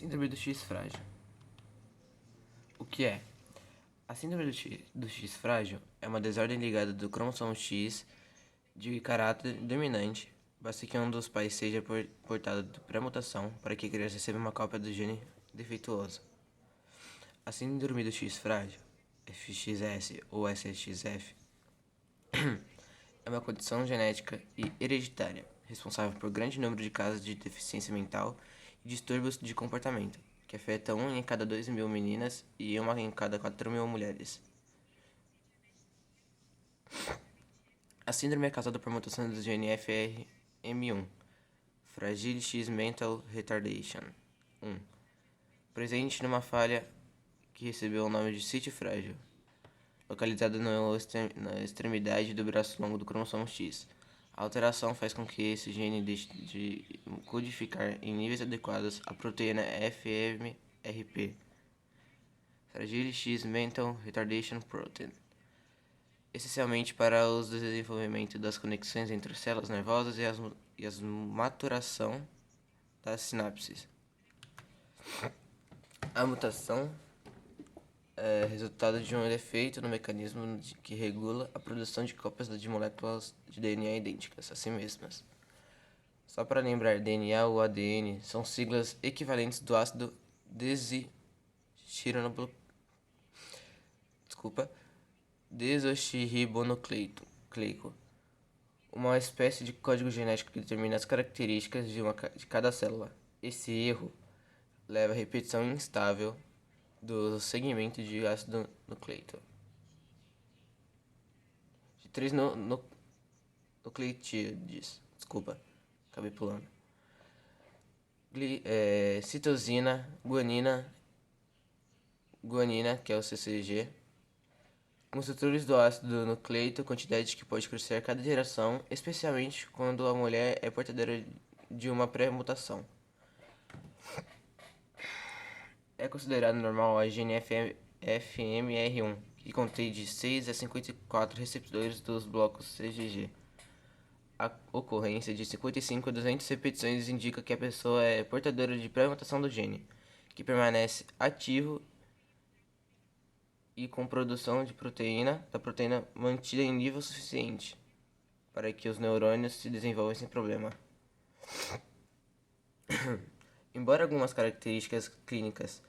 Síndrome do X frágil. O que é? A síndrome do X frágil é uma desordem ligada do cromossomo X de caráter dominante. Basta que um dos pais seja portado de pré-mutação para que a criança receba uma cópia do gene defeituoso. A síndrome do X frágil, FXS ou SXF, é uma condição genética e hereditária, responsável por grande número de casos de deficiência mental e distúrbios de comportamento, que afeta 1 em cada 2.000 meninas e 1 em cada 4.000 mulheres. A síndrome é causada por mutação do gene FRM1, Fragile X Mental Retardation 1, presente numa falha que recebeu o nome de sítio frágil, localizada na extremidade do braço longo do cromossomo X. A alteração faz com que esse gene deixe de codificar em níveis adequados a proteína FMRP, Fragile X Mental Retardation Protein, essencialmente para o desenvolvimento das conexões entre células nervosas e a maturação das sinapses. A mutação é resultado de um defeito no mecanismo que regula a produção de cópias de moléculas de DNA idênticas a si mesmas. Só para lembrar, DNA ou ADN são siglas equivalentes do ácido desoxirribonucleico, uma espécie de código genético que determina as características de cada célula. Esse erro leva à repetição instável do segmento de ácido nucleico de 3 nucleotídeos. Acabei pulando. Citosina, guanina, que é o CCG, construtores do ácido nucleico, quantidade que pode crescer a cada geração, especialmente quando a mulher é portadora de uma pré-mutação. É considerado normal a gene FMR1, que contém de 6 a 54 receptores dos blocos CGG. A ocorrência de 55 a 200 repetições indica que a pessoa é portadora de pré-mutação do gene, que permanece ativo e com produção da proteína mantida em nível suficiente para que os neurônios se desenvolvam sem problema. Embora algumas características clínicas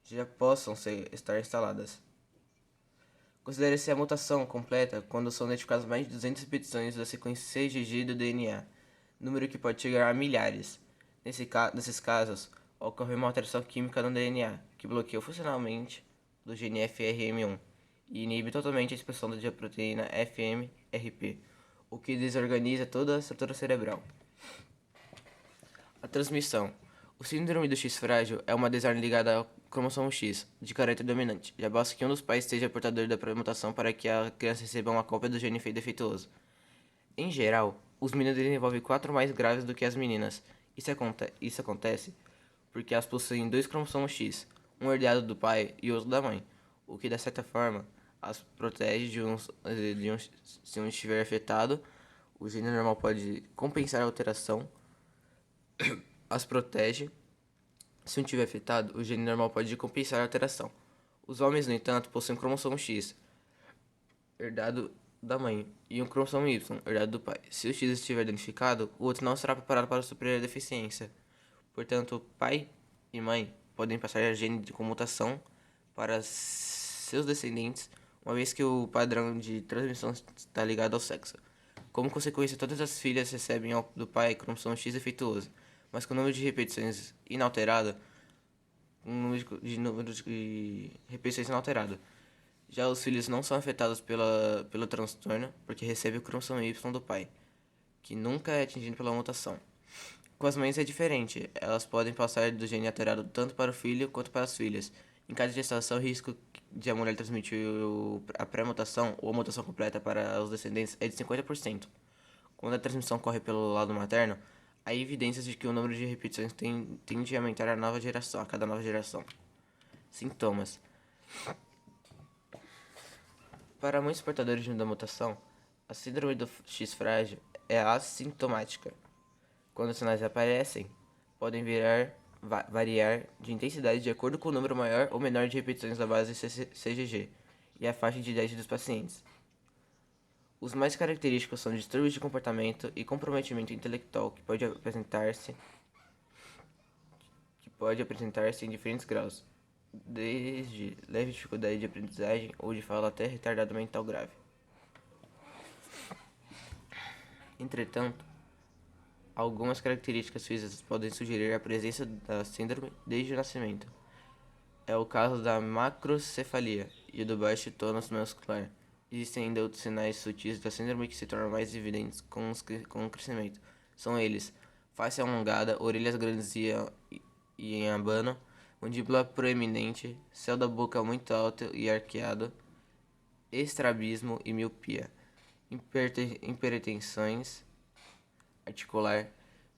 já possam estar instaladas, considere-se a mutação completa quando são identificadas mais de 200 repetições da sequência CGG do DNA, número que pode chegar a milhares. Nesses casos, ocorre uma alteração química no DNA, que bloqueia funcionalmente do gene FRM1 e inibe totalmente a expressão da proteína FMRP, o que desorganiza toda a estrutura cerebral. A transmissão. O síndrome do X frágil é uma desordem ligada ao cromossomo X, de caráter dominante. Já basta que um dos pais seja portador da mutação para que a criança receba uma cópia do gene defeituoso. Em geral, os meninos desenvolvem 4 mais graves do que as meninas. Isso acontece porque elas possuem 2 cromossomos X, um herdado do pai e outro da mãe, o que, de certa forma, as protege se um estiver afetado. O gene normal pode compensar a alteração. As protege. Se um tiver afetado, o gene normal pode compensar a alteração. Os homens, no entanto, possuem um cromossomo X, herdado da mãe, e um cromossomo Y, herdado do pai. Se o X estiver danificado, o outro não será preparado para suprir a deficiência. Portanto, pai e mãe podem passar a gene com mutação para seus descendentes, uma vez que o padrão de transmissão está ligado ao sexo. Como consequência, todas as filhas recebem do pai cromossomo X defeituoso, mas com o número de repetições inalterado, Já os filhos não são afetados pelo transtorno, porque recebem o cromossomo Y do pai, que nunca é atingido pela mutação. Com as mães é diferente, elas podem passar do gene alterado tanto para o filho quanto para as filhas. Em cada gestação, o risco de a mulher transmitir a pré-mutação ou a mutação completa para os descendentes é de 50%. Quando a transmissão ocorre pelo lado materno, há evidências de que o número de repetições tende a aumentar a cada nova geração. Sintomas. Para muitos portadores da mutação, a síndrome do X frágil é assintomática. Quando os sinais aparecem, podem virar variar de intensidade de acordo com o número maior ou menor de repetições da base CGG e a faixa de idade dos pacientes. Os mais característicos são distúrbios de comportamento e comprometimento intelectual que pode apresentar-se em diferentes graus, desde leve dificuldade de aprendizagem ou de fala até retardado mental grave. Entretanto, algumas características físicas podem sugerir a presença da síndrome desde o nascimento. É o caso da macrocefalia e do baixo tônus muscular. Existem ainda outros sinais sutis da síndrome que se tornam mais evidentes com o crescimento. São eles: face alongada, orelhas grandes e em abano, mandíbula proeminente, céu da boca muito alto e arqueado, estrabismo e miopia, hipertensões articular,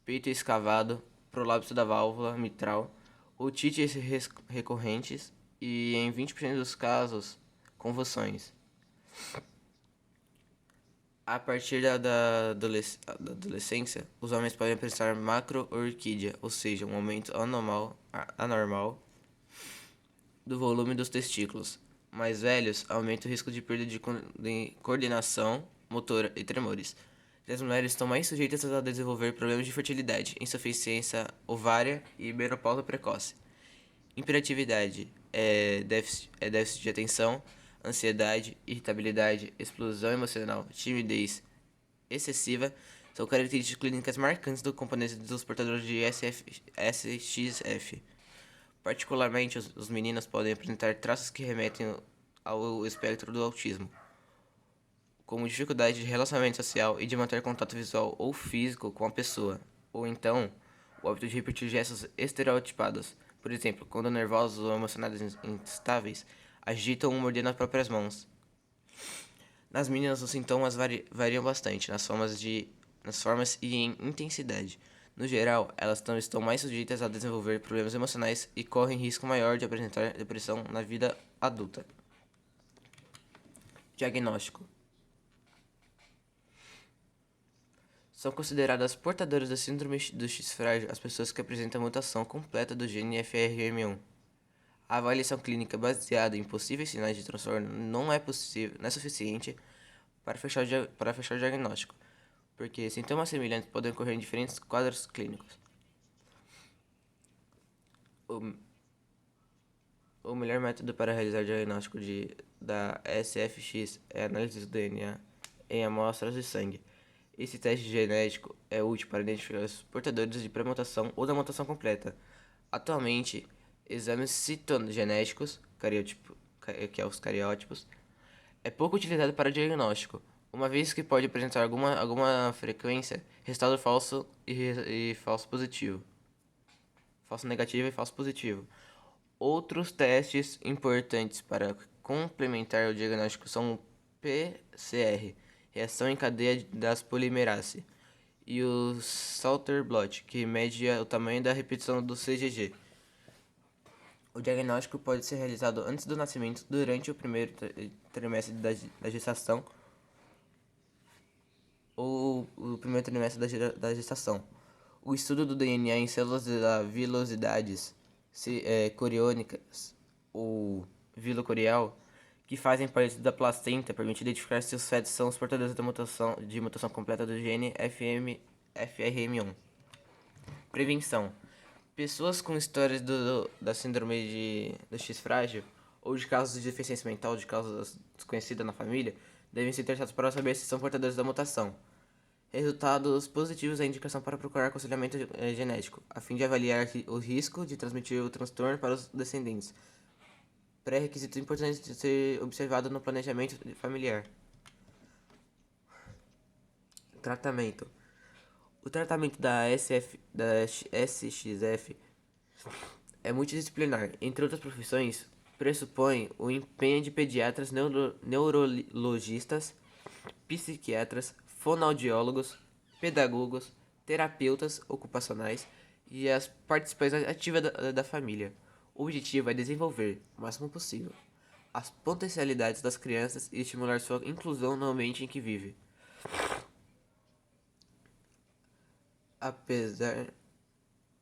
peito escavado, prolapso da válvula mitral, otites recorrentes e, em 20% dos casos, convulsões. A partir da adolescência, os homens podem apresentar macroorquídea, ou seja, um aumento anormal do volume dos testículos. Mais velhos, aumenta o risco de perda de coordenação motora e tremores. As mulheres estão mais sujeitas a desenvolver problemas de fertilidade, insuficiência ovária e menopausa precoce. Hiperatividade déficit de atenção, ansiedade, irritabilidade, explosão emocional, timidez excessiva são características clínicas marcantes do componente dos portadores de SXF. Particularmente, os meninos podem apresentar traços que remetem ao espectro do autismo, como dificuldade de relacionamento social e de manter contato visual ou físico com a pessoa, ou então o hábito de repetir gestos estereotipados. Por exemplo, quando nervosos ou emocionados instáveis, agitam ou mordendo as próprias mãos. Nas meninas, os sintomas variam bastante nas formas e em intensidade. No geral, elas estão mais sujeitas a desenvolver problemas emocionais e correm risco maior de apresentar depressão na vida adulta. Diagnóstico: são consideradas portadoras da síndrome do X frágil as pessoas que apresentam a mutação completa do gene FRM1. A avaliação clínica baseada em possíveis sinais de transtorno não é suficiente para fechar o diagnóstico, porque sintomas semelhantes podem ocorrer em diferentes quadros clínicos. O melhor método para realizar o diagnóstico da SFX é a análise do DNA em amostras de sangue. Esse teste genético é útil para identificar os portadores de pré-mutação ou da mutação completa. Atualmente, exames citogenéticos, que é os cariótipos, é pouco utilizado para diagnóstico, uma vez que pode apresentar alguma frequência respaldo falso e falso positivo. Falso negativo e falso positivo. Outros testes importantes para complementar o diagnóstico são o PCR, reação em cadeia das polimerase, e o Salter blot, que mede o tamanho da repetição do CGG. O diagnóstico pode ser realizado antes do nascimento, durante o primeiro trimestre da gestação ou o primeiro trimestre da gestação. O estudo do DNA em células da vilosidades coriônicas ou vilocorial, que fazem parte da placenta, permite identificar se os fetos são os portadores da mutação completa do gene FRM1. Prevenção: pessoas com histórias da síndrome do X frágil ou de casos de deficiência mental de causa desconhecida na família devem ser testados para saber se são portadores da mutação. Resultados positivos é a indicação para procurar aconselhamento genético, a fim de avaliar o risco de transmitir o transtorno para os descendentes. Pré-requisito importante de ser observado no planejamento familiar. Tratamento: o tratamento da SXF é multidisciplinar. Entre outras profissões, pressupõe o empenho de pediatras, neurologistas, psiquiatras, fonoaudiólogos, pedagogos, terapeutas ocupacionais e as participações ativas da família. O objetivo é desenvolver, o máximo possível, as potencialidades das crianças e estimular sua inclusão no ambiente em que vive.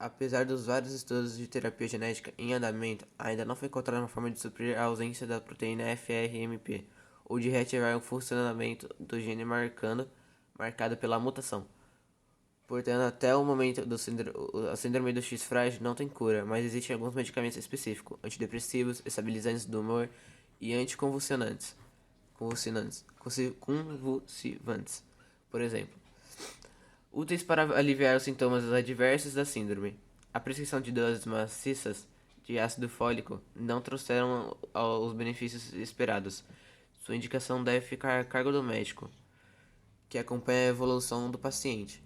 Apesar dos vários estudos de terapia genética em andamento, ainda não foi encontrada uma forma de suprir a ausência da proteína FRMP ou de reativar o funcionamento do gene marcado pela mutação. Portanto, até o momento a síndrome do X frágil não tem cura, mas existem alguns medicamentos específicos, antidepressivos, estabilizantes do humor e convulsivantes, por exemplo, úteis para aliviar os sintomas adversos da síndrome. A prescrição de doses maciças de ácido fólico não trouxeram os benefícios esperados. Sua indicação deve ficar a cargo do médico, que acompanha a evolução do paciente.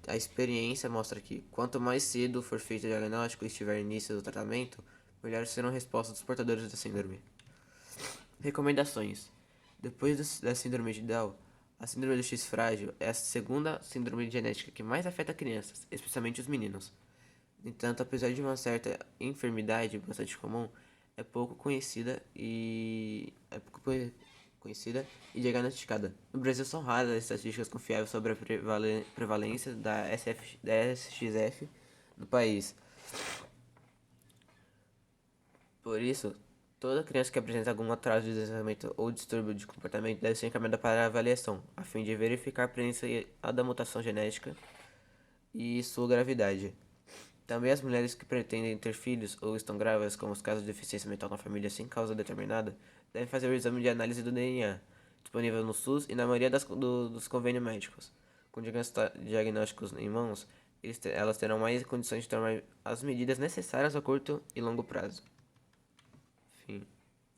A experiência mostra que, quanto mais cedo for feito o diagnóstico e estiver início do tratamento, melhores serão as respostas dos portadores da síndrome. Recomendações: depois da síndrome de Down, a síndrome do X frágil é a segunda síndrome genética que mais afeta crianças, especialmente os meninos. No entanto, apesar de uma certa enfermidade bastante comum, é pouco conhecida e diagnosticada. No Brasil são raras as estatísticas confiáveis sobre a prevalência da SXF no país. Por isso, toda criança que apresenta algum atraso de desenvolvimento ou distúrbio de comportamento deve ser encaminhada para avaliação, a fim de verificar a presença da mutação genética e sua gravidade. Também as mulheres que pretendem ter filhos ou estão grávidas, como os casos de deficiência mental na família sem causa determinada, devem fazer o exame de análise do DNA, disponível no SUS e na maioria dos convênios médicos. Com diagnósticos em mãos, elas terão mais condições de tomar as medidas necessárias a curto e longo prazo. Fim.